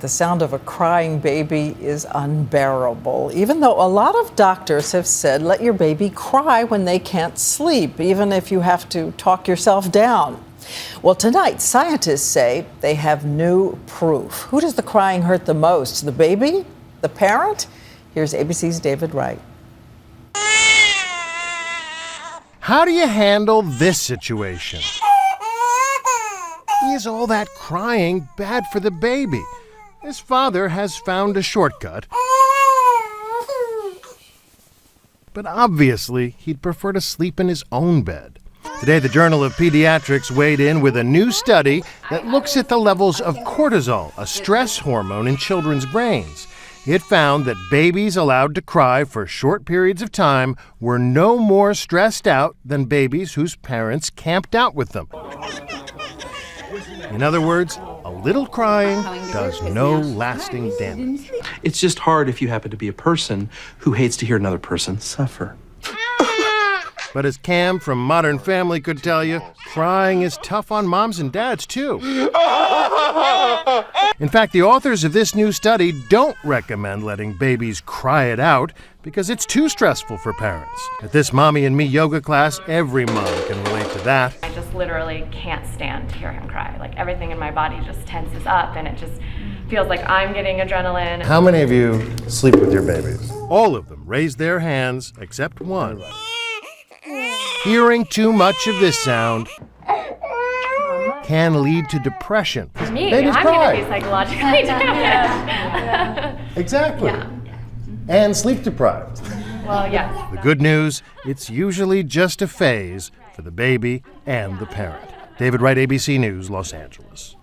The sound of a crying baby is unbearable, even though a lot of doctors have said let your baby cry when they can't sleep, even if you have to talk yourself down. Well, tonight, scientists say they have new proof. Who does the crying hurt the most? The baby? The parent? Here's ABC's David Wright. How do you handle this situation? Is all that crying bad for the baby? His father has found a shortcut. But obviously, he'd prefer to sleep in his own bed. Today, the Journal of Pediatrics weighed in with a new study that looks at the levels of cortisol, a stress hormone in children's brains. It found that babies allowed to cry for short periods of time were no more stressed out than babies whose parents camped out with them. In other words, a little crying does no lasting damage. It's just hard if you happen to be a person who hates to hear another person suffer. But as Cam from Modern Family could tell you, crying is tough on moms and dads, too. In fact, the authors of this new study don't recommend letting babies cry it out because it's too stressful for parents. At this Mommy and Me yoga class, every mom can relate to that. I just literally can't stand to hear him cry. Like everything in my body just tenses up and it just feels like I'm getting adrenaline. How many of you sleep with your babies? All of them raised their hands except one. Hearing too much of this sound can lead to depression. Me, Babies I'm cry. going to be psychologically damaged. Exactly. Yeah. And sleep deprived. Well, yes. The good news, it's usually just a phase for the baby and the parent. David Wright, ABC News, Los Angeles.